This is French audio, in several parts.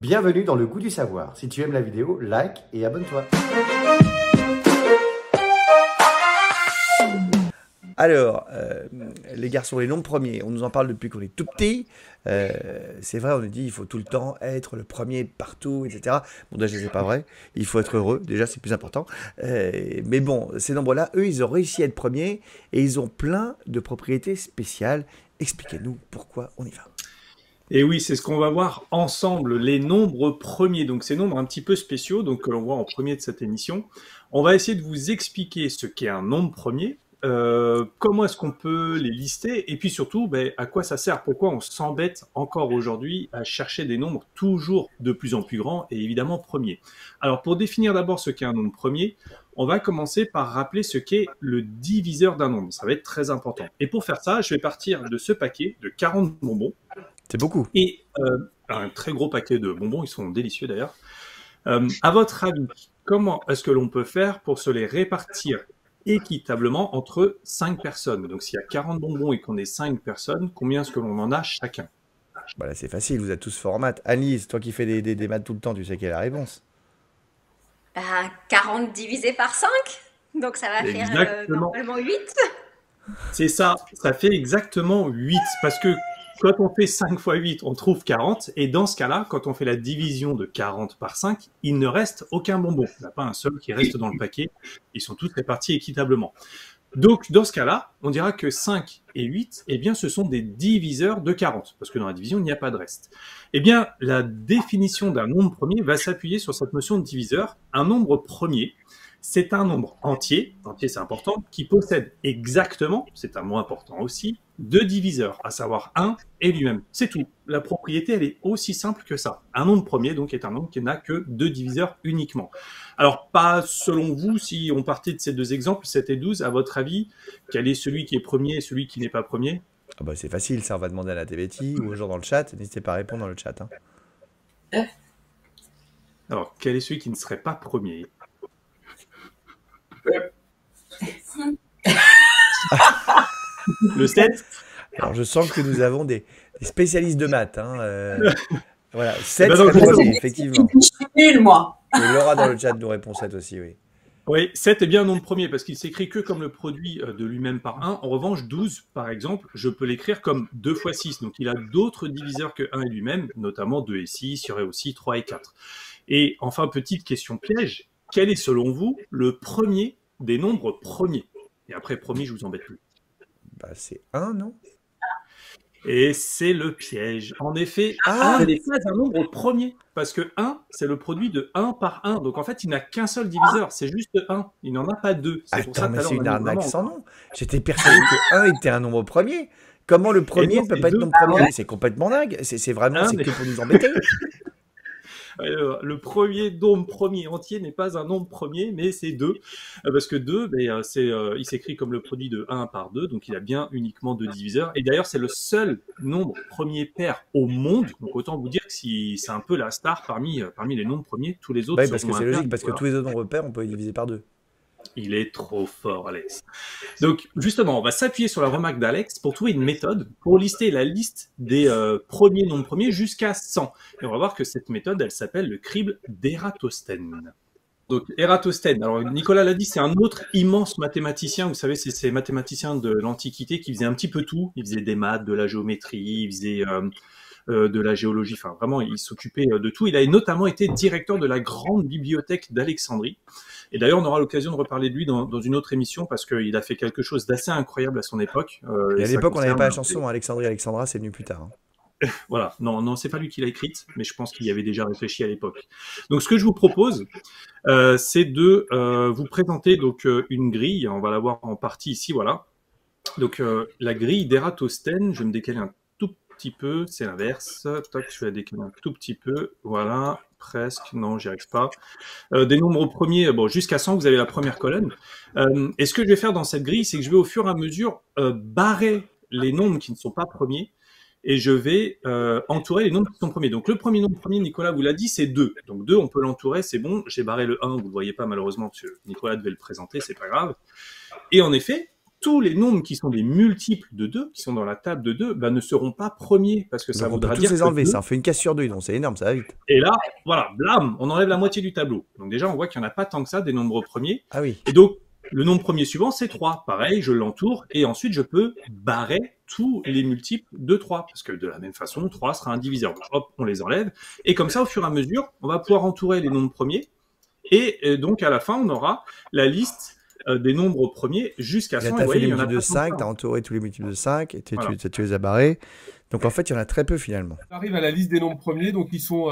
Bienvenue dans le goût du savoir. Si tu aimes la vidéo, like et abonne-toi. Alors, les garçons, les nombres premiers, on nous en parle depuis qu'on est tout petit. C'est vrai, on nous dit il faut tout le temps être le premier partout, etc. Bon, déjà, c'est pas vrai. Il faut être heureux, déjà, c'est plus important. Mais bon, ces nombres-là, eux, ils ont réussi à être premiers et ils ont plein de propriétés spéciales. Expliquez-nous pourquoi on y va. Et oui, c'est ce qu'on va voir ensemble, les nombres premiers. Donc, ces nombres un petit peu spéciaux, donc que l'on voit en premier de cette émission. On va essayer de vous expliquer ce qu'est un nombre premier, comment est-ce qu'on peut les lister, et puis surtout, à quoi ça sert, pourquoi on s'embête encore aujourd'hui à chercher des nombres toujours de plus en plus grands et évidemment premiers. Alors, pour définir d'abord ce qu'est un nombre premier, on va commencer par rappeler ce qu'est le diviseur d'un nombre. Ça va être très important. Et pour faire ça, je vais partir de ce paquet de 40 bonbons. C'est beaucoup. Et un très gros paquet de bonbons, ils sont délicieux d'ailleurs. À votre avis, comment est-ce que l'on peut faire pour se les répartir équitablement entre 5 personnes? Donc s'il y a 40 bonbons et qu'on est 5 personnes, combien est-ce que l'on en a chacun? Voilà, c'est facile, vous êtes tous forts en maths. Annelise, toi qui fais des maths tout le temps, tu sais quelle est la réponse. 40 divisé par 5, donc ça va faire Exactement. normalement 8. C'est ça, ça fait exactement 8, parce que quand on fait 5 fois 8, on trouve 40, et dans ce cas-là, quand on fait la division de 40 par 5, il ne reste aucun bonbon. Il n'y en a pas un seul qui reste dans le paquet, ils sont tous répartis équitablement. Donc, dans ce cas-là, on dira que 5 et 8, eh bien, ce sont des diviseurs de 40, parce que dans la division, il n'y a pas de reste. Eh bien, la définition d'un nombre premier va s'appuyer sur cette notion de diviseur. Un nombre premier, c'est un nombre entier c'est important, qui possède exactement, c'est un mot important aussi, deux diviseurs, à savoir 1 et lui-même. C'est tout. La propriété, elle est aussi simple que ça. Un nombre premier, donc, est un nombre qui n'a que deux diviseurs uniquement. Alors, pas selon vous, si on partait de ces deux exemples, 7 et 12, à votre avis, quel est celui qui est premier et celui qui n'est pas premier? Ah bah c'est facile, ça on va demander à la TVT ou aux gens dans le chat. N'hésitez pas à répondre dans le chat. Hein. Alors, quel est celui qui ne serait pas premier? Le 7. Alors je sens que nous avons des spécialistes de maths. Voilà, 7 ben serait donc, premier, effectivement. Je suis nulle, moi. Et Laura dans le chat nous répond 7 aussi, oui. Oui, 7 est bien un nombre premier parce qu'il s'écrit que comme le produit de lui-même par 1. En revanche, 12, par exemple, je peux l'écrire comme 2 fois 6. Donc, il a d'autres diviseurs que 1 et lui-même, notamment 2 et 6, il y aurait aussi 3 et 4. Et enfin, petite question piège, quel est selon vous le premier des nombres premiers? Et après, premier, je vous embête plus. Bah c'est 1, non? Et c'est le piège. En effet, 1 n'est pas un nombre premier, parce que 1, c'est le produit de 1 par 1. Donc en fait, il n'a qu'un seul diviseur, c'est juste 1. Il n'en a pas 2. Attends, mais c'est une arnaque sans nom. J'étais persuadé que 1 était un nombre premier. Comment le premier ne peut pas être nombre premier? C'est complètement dingue. C'est vraiment, c'est que pour nous embêter. Le premier nombre premier entier n'est pas un nombre premier, mais c'est 2. Parce que 2, il s'écrit comme le produit de 1 par 2, donc il a bien uniquement deux diviseurs. Et d'ailleurs, c'est le seul nombre premier pair au monde. Donc autant vous dire que c'est un peu la star parmi les nombres premiers. Tous les autres parce que c'est logique, parce que tous les autres nombres pairs, on peut les diviser par 2. Il est trop fort, Alex. Donc, justement, on va s'appuyer sur la remarque d'Alex pour trouver une méthode pour lister la liste des premiers nombres premiers jusqu'à 100. Et on va voir que cette méthode, elle s'appelle le crible d'Ératosthène. Donc, Ératosthène, alors Nicolas l'a dit, c'est un autre immense mathématicien. Vous savez, c'est ces mathématiciens de l'Antiquité qui faisaient un petit peu tout. Ils faisaient des maths, de la géométrie, ils faisaient de la géologie. Enfin, vraiment, il s'occupait de tout. Il a notamment été directeur de la grande bibliothèque d'Alexandrie. Et d'ailleurs, on aura l'occasion de reparler de lui dans une autre émission parce qu'il a fait quelque chose d'assez incroyable à son époque. Et à l'époque, on n'avait pas la chanson Alexandrie, Alexandra, c'est venu plus tard. Voilà, non, c'est pas lui qui l'a écrite, mais je pense qu'il y avait déjà réfléchi à l'époque. Donc, ce que je vous propose, c'est de vous présenter donc une grille. On va la voir en partie ici, voilà. Donc, la grille d'Ératosthène, je vais me décaler un tout petit peu, c'est l'inverse. Tac, je vais la décaler un tout petit peu, voilà. Presque, non, j'y arrive pas. Des nombres premiers, bon, jusqu'à 100, vous avez la première colonne. Et ce que je vais faire dans cette grille, c'est que je vais au fur et à mesure barrer les nombres qui ne sont pas premiers et je vais entourer les nombres qui sont premiers. Donc le premier nombre premier, Nicolas vous l'a dit, c'est 2. Donc 2, on peut l'entourer, c'est bon. J'ai barré le 1, vous ne le voyez pas malheureusement parce que Nicolas devait le présenter, c'est pas grave. Et en effet, tous les nombres qui sont des multiples de 2, qui sont dans la table de 2, ne seront pas premiers, parce que ça Donc on peut voudra tous dire les que enlever, 2, ça en fait une casse sur deux, donc c'est énorme, ça va vite. et là, voilà, blam, on enlève la moitié du tableau. Donc déjà, on voit qu'il n'y en a pas tant que ça des nombres premiers. Ah oui. Et donc, le nombre premier suivant, c'est 3. Pareil, je l'entoure, et ensuite, je peux barrer tous les multiples de 3, parce que de la même façon, 3 sera un diviseur. Donc, hop, on les enlève. Et comme ça, au fur et à mesure, on va pouvoir entourer les nombres premiers. Et donc, à la fin, on aura la liste des nombres premiers jusqu'à 100. Là, tu as fait voyez, les il y en a multiples de pas tant que 5, ça, tu as hein. entouré tous les multiples de 5, et Voilà. tu les as barrés. Donc en fait, il y en a très peu finalement. On arrive à la liste des nombres premiers, donc ils sont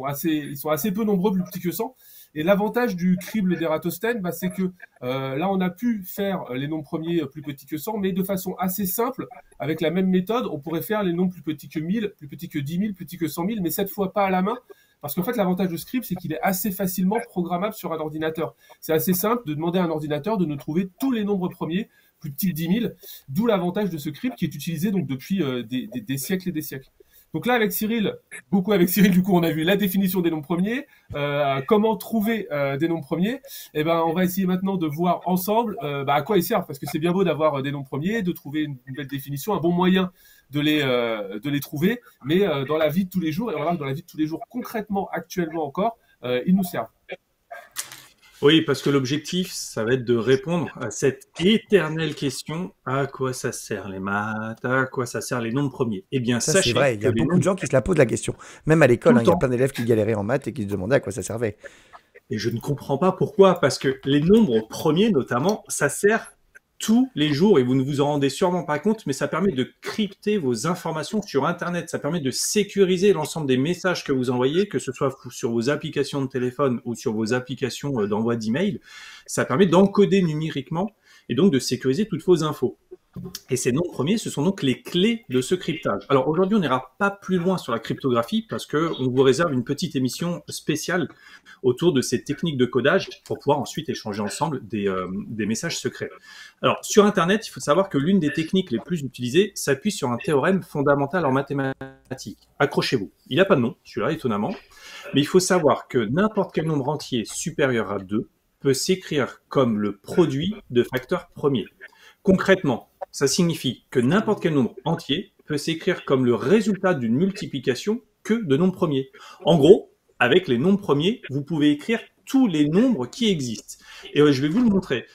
assez peu nombreux, plus petits que 100. Et l'avantage du crible d'Ératosthène, c'est que là, on a pu faire les nombres premiers plus petits que 100, mais de façon assez simple, avec la même méthode, on pourrait faire les nombres plus petits que 1000, plus petits que 10 000, plus petits que 100 000, mais cette fois pas à la main. Parce qu'en fait, l'avantage de Script, c'est qu'il est assez facilement programmable sur un ordinateur. C'est assez simple de demander à un ordinateur de nous trouver tous les nombres premiers plus petits que 10 000, d'où l'avantage de ce script qui est utilisé donc depuis des siècles et des siècles. Donc là, avec Cyril, du coup, on a vu la définition des nombres premiers, comment trouver des nombres premiers. Et on va essayer maintenant de voir ensemble à quoi ils servent, parce que c'est bien beau d'avoir des nombres premiers, de trouver une belle définition, un bon moyen de les trouver, mais dans la vie de tous les jours, et on va voir que dans la vie de tous les jours, concrètement, actuellement encore, ils nous servent. Oui, parce que l'objectif, ça va être de répondre à cette éternelle question, à quoi ça sert les maths, à quoi ça sert les nombres premiers? Eh bien, Ça, c'est sachez vrai, il y que a les beaucoup de nombres, gens qui se la posent la question. Même à l'école, tout le il y a temps, plein d'élèves qui galéraient en maths et qui se demandaient à quoi ça servait. et je ne comprends pas pourquoi, parce que les nombres premiers, notamment, ça sert tous les jours, et vous ne vous en rendez sûrement pas compte, mais ça permet de crypter vos informations sur Internet, ça permet de sécuriser l'ensemble des messages que vous envoyez, que ce soit sur vos applications de téléphone ou sur vos applications d'envoi d'email, ça permet d'encoder numériquement et donc de sécuriser toutes vos infos. Et ces nombres premiers, ce sont donc les clés de ce cryptage. Alors aujourd'hui, on n'ira pas plus loin sur la cryptographie parce que on vous réserve une petite émission spéciale autour de ces techniques de codage pour pouvoir ensuite échanger ensemble des messages secrets. Alors sur Internet, il faut savoir que l'une des techniques les plus utilisées s'appuie sur un théorème fondamental en mathématiques. Accrochez-vous. Il n'a pas de nom, celui-là, étonnamment, mais il faut savoir que n'importe quel nombre entier supérieur à 2 peut s'écrire comme le produit de facteurs premiers. Concrètement, ça signifie que n'importe quel nombre entier peut s'écrire comme le résultat d'une multiplication que de nombres premiers. En gros, avec les nombres premiers, vous pouvez écrire tous les nombres qui existent. Et je vais vous le montrer.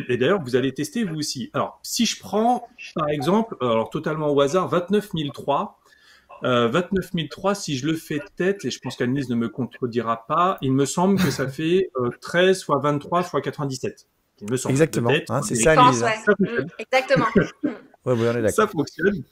Et d'ailleurs, vous allez tester vous aussi. Alors, si je prends, par exemple, alors totalement au hasard, 29 003, 29 003, si je le fais tête, et je pense qu'Annelise ne me contredira pas, il me semble que ça fait 13 fois 23 fois 97. Il me semble. Exactement, Peut-être, c'est mais ça, Je pense, Annelise. ouais. ça fonctionne. Exactement. Ouais, on est d'accord. Ça fonctionne.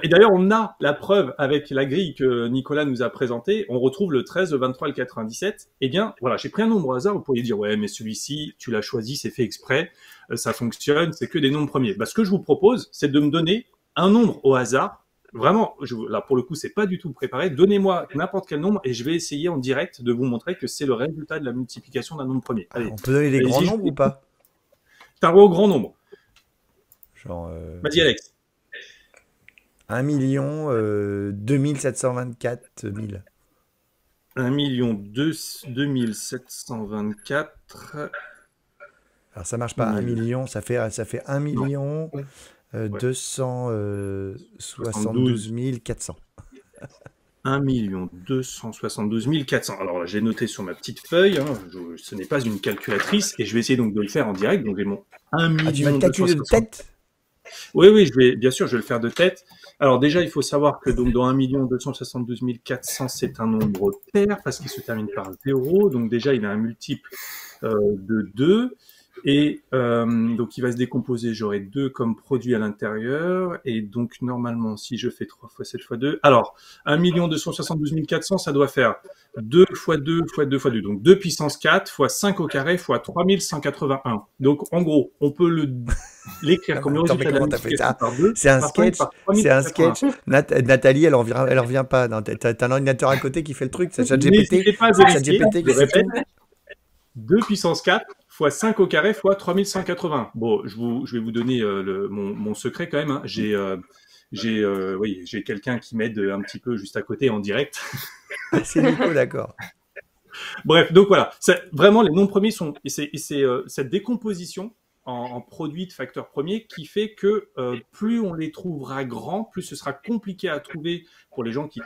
Et d'ailleurs, on a la preuve avec la grille que Nicolas nous a présentée. On retrouve le 13, le 23 et le 97. Eh bien, voilà, j'ai pris un nombre au hasard. Vous pourriez dire, ouais, mais celui-ci, tu l'as choisi, c'est fait exprès, ça fonctionne, c'est que des nombres premiers. Ce que je vous propose, c'est de me donner un nombre au hasard. Vraiment, là, pour le coup, c'est pas du tout préparé. Donnez-moi n'importe quel nombre et je vais essayer en direct de vous montrer que c'est le résultat de la multiplication d'un nombre premier. Allez, On peut donner des allez-y, grands je nombres vous ou pas? T'as un grand nombre. Genre Vas-y, Alex. 1 2724 000. 1 2724. Alors ça marche pas, 1 million, ça fait 1 million 272 400. 1 272 400. Alors là, j'ai noté sur ma petite feuille, hein, ce n'est pas une calculatrice, et je vais essayer donc de le faire en direct. Donc j'ai mon 1 million. Tu vas le calculer de tête? Oui, bien sûr, je vais le faire de tête. Alors déjà, il faut savoir que donc dans 1 272 400, c'est un nombre pair parce qu'il se termine par 0. Donc déjà, il a un multiple de 2. Et donc, il va se décomposer. J'aurai 2 comme produit à l'intérieur. Et donc, normalement, si je fais 3 fois 7 fois 2... Alors, 1 272 400, ça doit faire 2 fois 2 fois 2 fois 2. Donc, 2 puissance 4 fois 5 au carré fois 3181. Donc, en gros, on peut l'écrire comme le résultat de la multiplication par 2. C'est un sketch. C'est un sketch. Nathalie, elle revient pas. T'as un ordinateur à côté qui fait le truc. C'est ChatGPT. N'hésitez pas à C'est vérifier. ChatGPT qui Je fait tout. répète. 2 puissance 4 fois 5 au carré fois 3180. Bon, je vais vous donner mon secret quand même. Hein. J'ai quelqu'un qui m'aide un petit peu juste à côté en direct. C'est Nico, d'accord. Bref, donc voilà. Vraiment, les nombres premiers sont... cette décomposition en produits de facteurs premiers qui fait que plus on les trouvera grands, plus ce sera compliqué à trouver pour les gens qui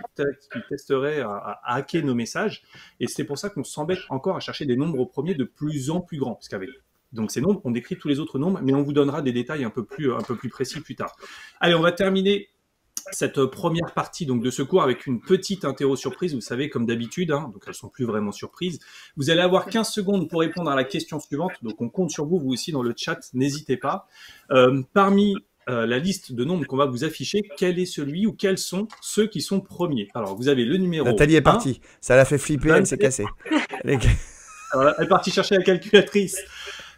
testeraient à hacker nos messages. Et c'est pour ça qu'on s'embête encore à chercher des nombres premiers de plus en plus grands. Parce qu'avec donc ces nombres, on décrit tous les autres nombres, mais on vous donnera des détails un peu plus précis plus tard. Allez, on va terminer cette première partie donc de ce cours avec une petite interro surprise, vous savez, comme d'habitude, hein, donc elles sont plus vraiment surprises. Vous allez avoir 15 secondes pour répondre à la question suivante, donc on compte sur vous, vous aussi dans le chat, n'hésitez pas. Parmi la liste de nombres qu'on va vous afficher, quel est celui ou quels sont ceux qui sont premiers? Alors vous avez le numéro Nathalie est 1. partie, ça l'a fait flipper, elle s'est cassée. Alors, elle est partie chercher la calculatrice.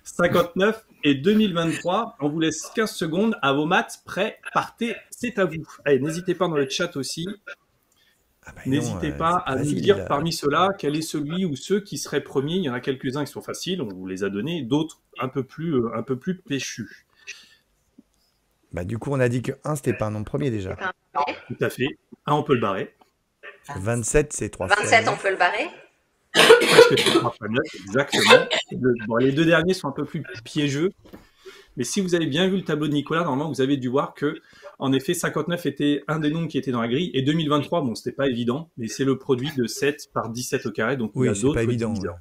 59 et 2023. On vous laisse 15 secondes. À vos maths, prêts, partez, c'est à vous. Allez, n'hésitez pas dans le chat aussi. N'hésitez pas à nous dire parmi ceux-là quel est celui ou ceux qui seraient premiers. Il y en a quelques-uns qui sont faciles, on vous les a donnés, d'autres un peu plus péchus. Bah, du coup, on a dit que 1, c'était pas un nombre premier déjà. Tout à fait. 1, on peut le barrer. 27, c'est 3 fois 27, 9. on peut le barrer. Parce que c'est 3 fois 9, exactement. Bon, les deux derniers sont un peu plus piégeux. Mais si vous avez bien vu le tableau de Nicolas, normalement, vous avez dû voir que, en effet, 59 était un des nombres qui était dans la grille. Et 2023, bon, c'était pas évident, mais c'est le produit de 7 par 17 au carré. Donc, Oui, il y a c'est d'autres pas évident. diviseurs.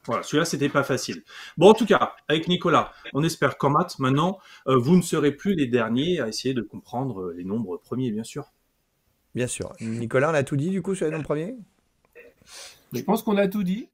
Voilà, celui-là, c'était pas facile. Bon, en tout cas, avec Nicolas, on espère qu'en maths, maintenant, vous ne serez plus les derniers à essayer de comprendre les nombres premiers, bien sûr. Bien sûr. Nicolas, on a tout dit du coup sur les nombres premiers? Je pense qu'on a tout dit.